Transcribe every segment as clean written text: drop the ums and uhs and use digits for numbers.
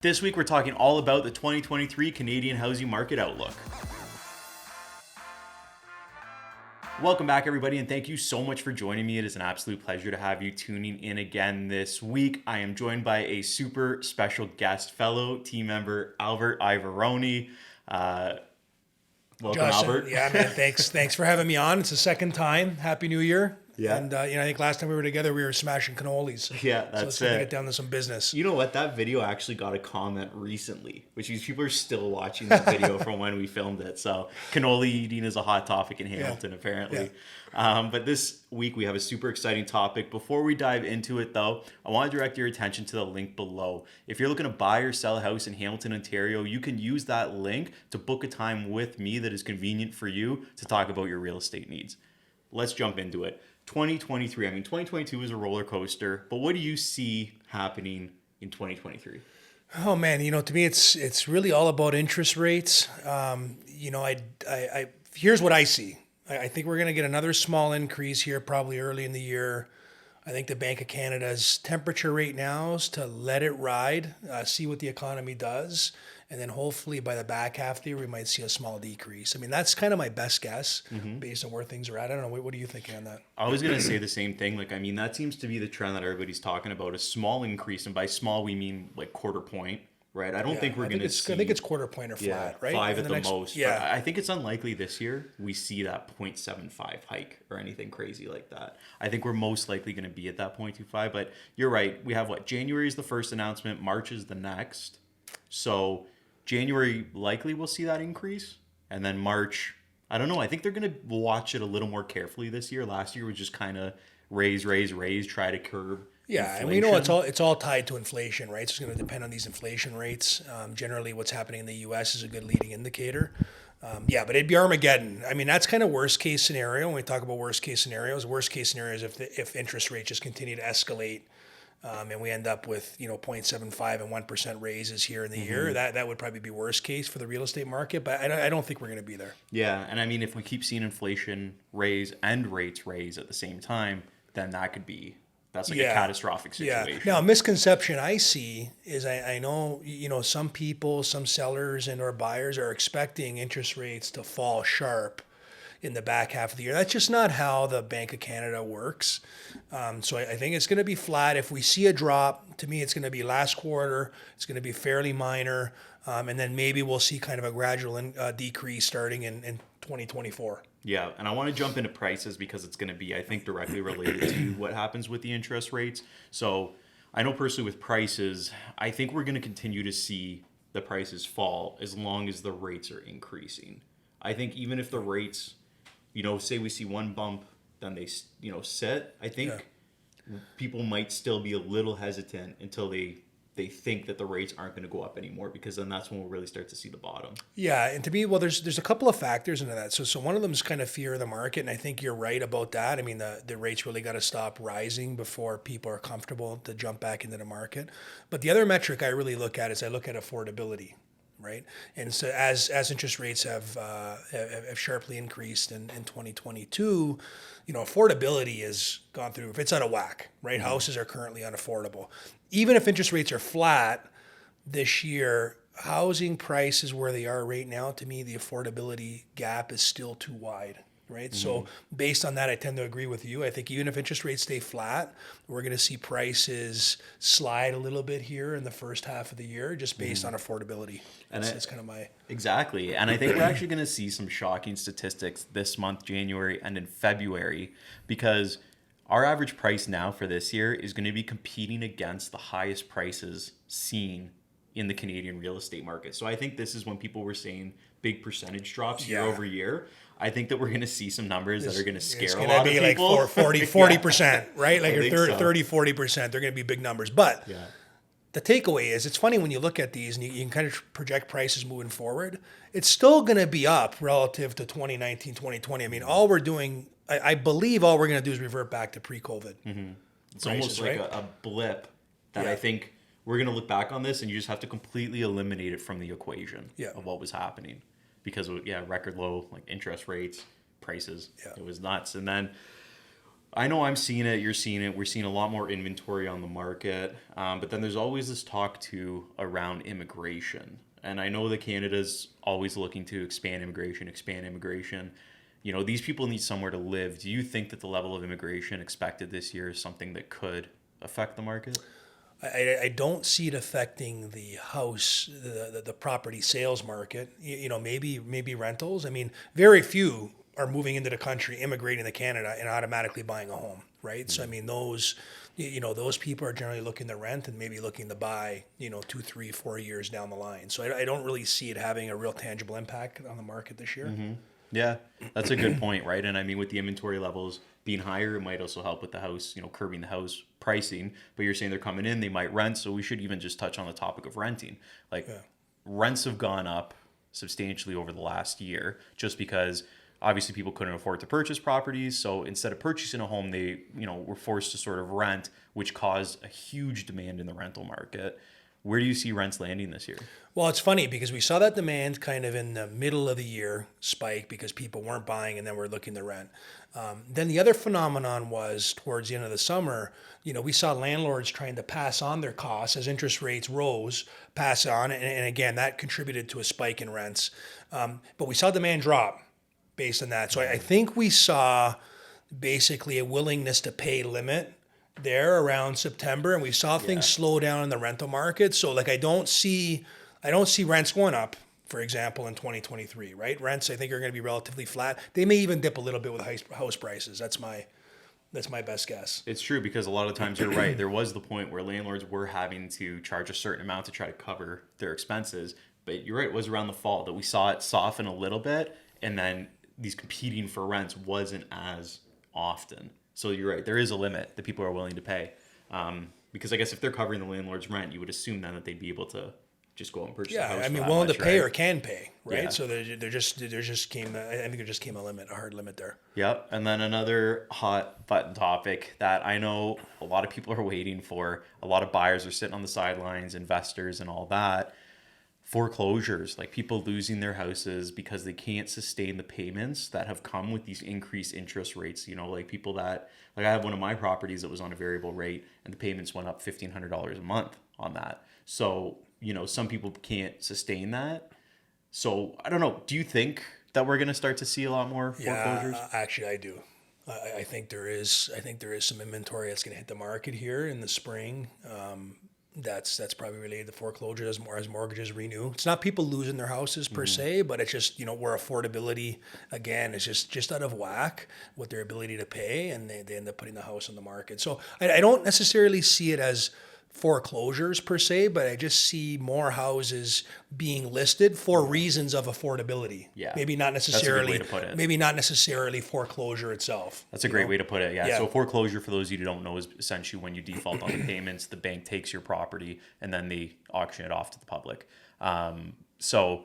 This week, we're talking all about the 2023 Canadian housing market outlook. Welcome back, everybody, and thank you so much for joining me. It is an absolute pleasure to have you tuning in again this week. I am joined by a super special guest, fellow team member, Iavarone. Welcome, Justin, Albert. yeah, man. Thanks for having me on. It's the second time. Happy New Year. Yeah. And I think last time we were together, we were smashing cannolis. Yeah, So that's let's get it. down to some business. You know what? That video actually got a comment recently, which means people are still watching that video from when we filmed it. So cannoli eating is a hot topic in Hamilton, apparently. But this week we have a super exciting topic. Before we dive into it, though, I want to direct your attention to the link below. If you're looking to buy or sell a house in Hamilton, Ontario, you can use that link to book a time with me that is convenient for you to talk about your real estate needs. Let's jump into it. 2023, 2022 was a roller coaster, but what do you see happening in 2023? Oh man, to me it's really all about interest rates. Here's what I see. I think we're going to get another small increase here probably early in the year. I think the Bank of Canada's temperature right now is to let it ride, see what the economy does, and then hopefully by the back half of the year we might see a small decrease. That's kind of my best guess based on where things are at. I don't know. What are you thinking on that? I was going to say the same thing. That seems to be the trend that everybody's talking about, a small increase. And by small, we mean like quarter point, right? I don't think we're going to see... I think it's quarter point or flat, right? 5 at the most. Yeah. But I think it's unlikely this year we see that 0.75 hike or anything crazy like that. I think we're most likely going to be at that 0.25. But you're right. We have January is the first announcement. March is the next. So January likely we'll see that increase. And then March, I don't know. I think they're going to watch it a little more carefully this year. Last year was just kind of raise, try to curb. Yeah, inflation. and we know it's all tied to inflation, right? So it's going to depend on these inflation rates. Generally, what's happening in the U.S. is a good leading indicator. But it'd be Armageddon. That's kind of worst case scenario. When we talk about worst case scenarios is if interest rates just continue to escalate, and we end up with 0.75 and 1% raises here in the year. That would probably be worst case for the real estate market. But I don't think we're going to be there. Yeah, and if we keep seeing inflation raise and rates raise at the same time, then that's a catastrophic situation. Yeah. Now, a misconception I see is I know, some people, some sellers and or buyers are expecting interest rates to fall sharp in the back half of the year. That's just not how the Bank of Canada works. So I think it's going to be flat. If we see a drop, to me, it's going to be last quarter. It's going to be fairly minor. And then maybe we'll see kind of a gradual decrease starting in 2024. Yeah, and I want to jump into prices because it's going to be, I think, directly related to what happens with the interest rates. So I know personally with prices, I think we're going to continue to see the prices fall as long as the rates are increasing. I think even if the rates, say we see one bump, then they, sit, I think people might still be a little hesitant until they think that the rates aren't going to go up anymore, because then that's when we'll really start to see the bottom. Yeah, and to me, there's a couple of factors into that. So one of them is kind of fear of the market, and I think you're right about that. The rates really got to stop rising before people are comfortable to jump back into the market. But the other metric I really look at is I look at affordability, right? And so as interest rates have sharply increased in 2022, affordability has gone through, if it's out of whack, right? Houses are currently unaffordable. Even if interest rates are flat this year, housing prices where they are right now, to me, the affordability gap is still too wide, right? So based on that, I tend to agree with you. I think even if interest rates stay flat, we're going to see prices slide a little bit here in the first half of the year, just based on affordability. And that's kind of my... Exactly. And I think we're actually going to see some shocking statistics this month, January, and in February, because our average price now for this year is going to be competing against the highest prices seen in the Canadian real estate market. So I think this is when people were saying big percentage drops year over year. I think that we're going to see some numbers that are going to scare a lot of people. It's going to be like 40%, right? Like 30, 40%. They're going to be big numbers. But the takeaway is, it's funny when you look at these and you can kind of project prices moving forward. It's still going to be up relative to 2019, 2020. All we're doing... I believe all we're going to do is revert back to pre-COVID. It's almost like a blip that I think we're going to look back on this and you just have to completely eliminate it from the equation of what was happening. Because, record low interest rates, prices, it was nuts. And then I know I'm seeing it, you're seeing it, we're seeing a lot more inventory on the market. But then there's always this talk too around immigration. And I know that Canada's always looking to expand immigration, expand immigration. You know, these people need somewhere to live. Do you think that the level of immigration expected this year is something that could affect the market? I don't see it affecting the house, the property sales market. You know, maybe rentals. I mean, very few are moving into the country, immigrating to Canada, and automatically buying a home, right? Mm-hmm. So I mean, those people are generally looking to rent and maybe looking to buy, 2, 3, 4 years down the line. So I don't really see it having a real tangible impact on the market this year. Mm-hmm. Yeah, that's a good point, right? And I mean, with the inventory levels being higher, it might also help with the house, curbing the house pricing. But you're saying they're coming in, they might rent. So we should even just touch on the topic of renting. Like, rents have gone up substantially over the last year just because obviously people couldn't afford to purchase properties. So instead of purchasing a home, they, were forced to sort of rent, which caused a huge demand in the rental market. Where do you see rents landing this year? Well, it's funny because we saw that demand kind of in the middle of the year spike because people weren't buying and then we're looking to rent. Then the other phenomenon was towards the end of the summer, we saw landlords trying to pass on their costs as interest rates rose, pass on. And again, that contributed to a spike in rents. But we saw demand drop based on that. So I think we saw basically a willingness to pay limit there around September, and we saw things slow down in the rental market. So like I don't see rents going up, for example, in 2023, right? Rents I think are going to be relatively flat. They may even dip a little bit with house prices. That's my best guess. It's true because a lot of times you're right. There was the point where landlords were having to charge a certain amount to try to cover their expenses. But you're right, it was around the fall that we saw it soften a little bit, and then these competing for rents wasn't as often. So you're right, there is a limit that people are willing to pay. Because I guess if they're covering the landlord's rent, you would assume then that they'd be able to just go out and purchase a house. Yeah, I mean, willing to pay or can pay, right? Yeah. So there just came a limit, a hard limit there. Yep. And then another hot button topic that I know a lot of people are waiting for, a lot of buyers are sitting on the sidelines, investors and all that. Foreclosures, like people losing their houses because they can't sustain the payments that have come with these increased interest rates. Like people that, like I have one of my properties that was on a variable rate and the payments went up $1,500 a month on that. So, some people can't sustain that. So I don't know. Do you think that we're going to start to see a lot more foreclosures? Yeah, actually I do. I think there is some inventory that's going to hit the market here in the spring. That's probably related to foreclosure as mortgages renew. It's not people losing their houses per se, but it's just, where affordability, again, is just out of whack with their ability to pay, and they end up putting the house on the market. So I don't necessarily see it as foreclosures per se, but I just see more houses being listed for reasons of affordability. Yeah. Maybe not necessarily, that's a good way to put it. Maybe not necessarily foreclosure itself. That's a great way to put it. Yeah. So foreclosure, for those of you who don't know, is essentially when you default on the payments, the bank takes your property and then they auction it off to the public. So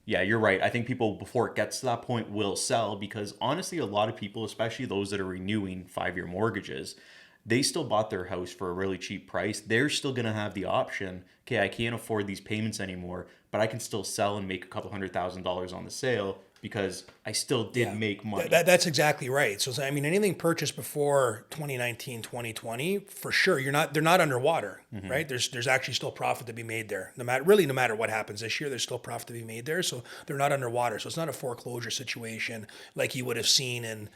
yeah, you're right. I think people, before it gets to that point, will sell because honestly, a lot of people, especially those that are renewing 5-year mortgages, they still bought their house for a really cheap price. They're still going to have the option, okay, I can't afford these payments anymore, but I can still sell and make a couple $100,000 on the sale because I still did make money. That's exactly right. So, I mean, anything purchased before 2019, 2020, for sure, they're not underwater, right? There's actually still profit to be made there. No matter what happens this year, there's still profit to be made there. So they're not underwater. So it's not a foreclosure situation like you would have seen in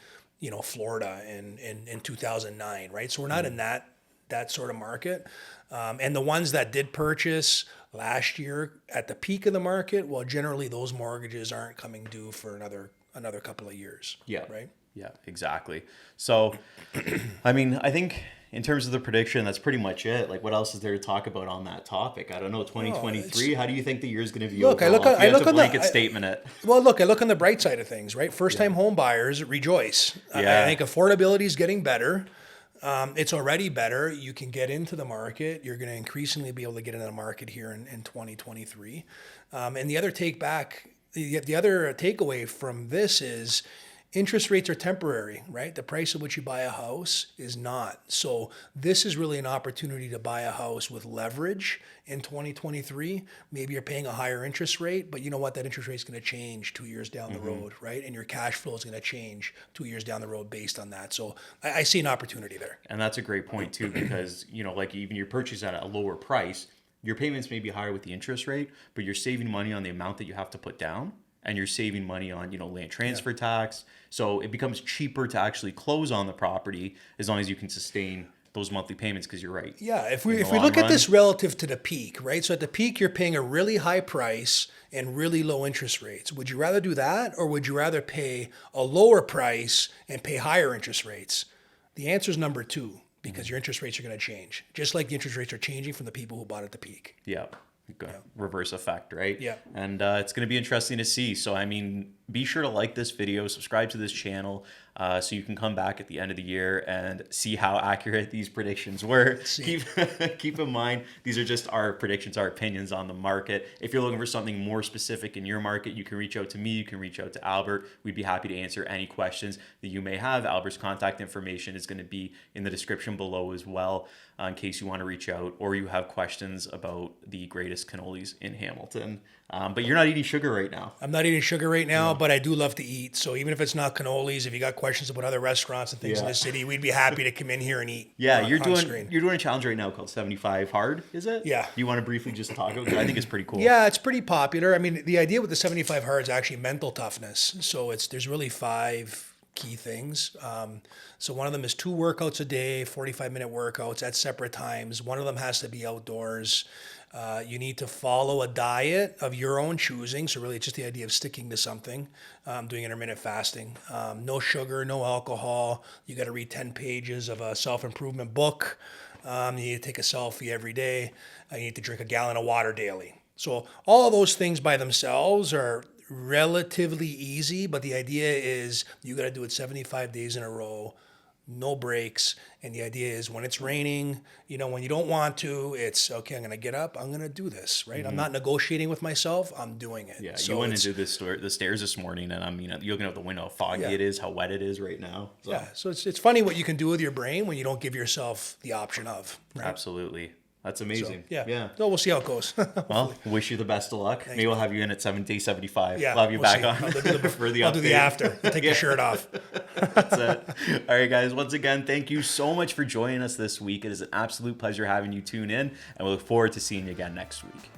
Florida in 2009, right? So we're not in that sort of market. And the ones that did purchase last year at the peak of the market, well, generally those mortgages aren't coming due for another couple of years. Yeah. Right? Yeah, exactly. So, I mean, I think in terms of the prediction, that's pretty much it. Like, what else is there to talk about on that topic? I don't know, 2023, how do you think the year is going to be? Look, I look on statement it. Well, look, I look on the bright side of things, right? First-time home buyers rejoice. Yeah. I think affordability is getting better. It's already better. You can get into the market. You're going to increasingly be able to get into the market here in 2023. And the other takeaway from this is, Interest rates are temporary, right? The price at which you buy a house is not. So this is really an opportunity to buy a house with leverage in 2023. Maybe you're paying a higher interest rate, but you know what? That interest rate is going to change 2 years down the road, right? And your cash flow is going to change 2 years down the road based on that. So I see an opportunity there. And that's a great point too, because, you know, like even you're purchasing at a lower price, your payments may be higher with the interest rate, but you're saving money on the amount that you have to put down. And you're saving money on, you know, land transfer tax. So it becomes cheaper to actually close on the property as long as you can sustain those monthly payments, because you're right. Yeah, if we look at this relative to the peak, right? So at the peak, you're paying a really high price and really low interest rates. Would you rather do that, or would you rather pay a lower price and pay higher interest rates? The answer is number two, because your interest rates are going to change, just like the interest rates are changing from the people who bought at the peak. Yeah. Reverse effect, right? Yeah. And it's going to be interesting to see. So, I mean, be sure to like this video, subscribe to this channel, so you can come back at the end of the year and see how accurate these predictions were. Keep in mind, these are just our predictions, our opinions on the market. If you're looking for something more specific in your market, you can reach out to me, you can reach out to Albert. We'd be happy to answer any questions that you may have. Albert's contact information is going to be in the description below as well, in case you want to reach out or you have questions about the greatest cannolis in Hamilton. But you're not eating sugar right now. I'm not eating sugar right now, but I do love to eat. So even if it's not cannolis, if you got questions about other restaurants and things in the city, we'd be happy to come in here and eat. Yeah, you're doing a challenge right now called 75 Hard, is it? Yeah. You want to briefly just talk about it? I think it's pretty cool. Yeah, it's pretty popular. I mean, the idea with the 75 Hard is actually mental toughness. So there's really 5 key things. So one of them is 2 workouts a day, 45-minute workouts at separate times. One of them has to be outdoors. You need to follow a diet of your own choosing. So really it's just the idea of sticking to something, doing intermittent fasting. No sugar, no alcohol. You got to read 10 pages of a self-improvement book. You need to take a selfie every day. You need to drink a gallon of water daily. So all of those things by themselves are relatively easy, but the idea is you got to do it 75 days in a row, no breaks. And the idea is when it's raining, you know, when you don't want to, it's okay, I'm going to get up, I'm going to do this, right? I'm not negotiating with myself, I'm doing it. Yeah, so you went into the stairs this morning, and I mean, you're looking out the window, how foggy it is, how wet it is right now. So. Yeah, so it's funny what you can do with your brain when you don't give yourself the option of. Right? Absolutely. That's amazing. So, yeah. So we'll see how it goes. Well, wish you the best of luck. Maybe we'll have you in at day 75. Yeah, We'll have you back see. on for the I'll do the after. Take your shirt off. That's it. All right, guys. Once again, thank you so much for joining us this week. It is an absolute pleasure having you tune in, and we look forward to seeing you again next week.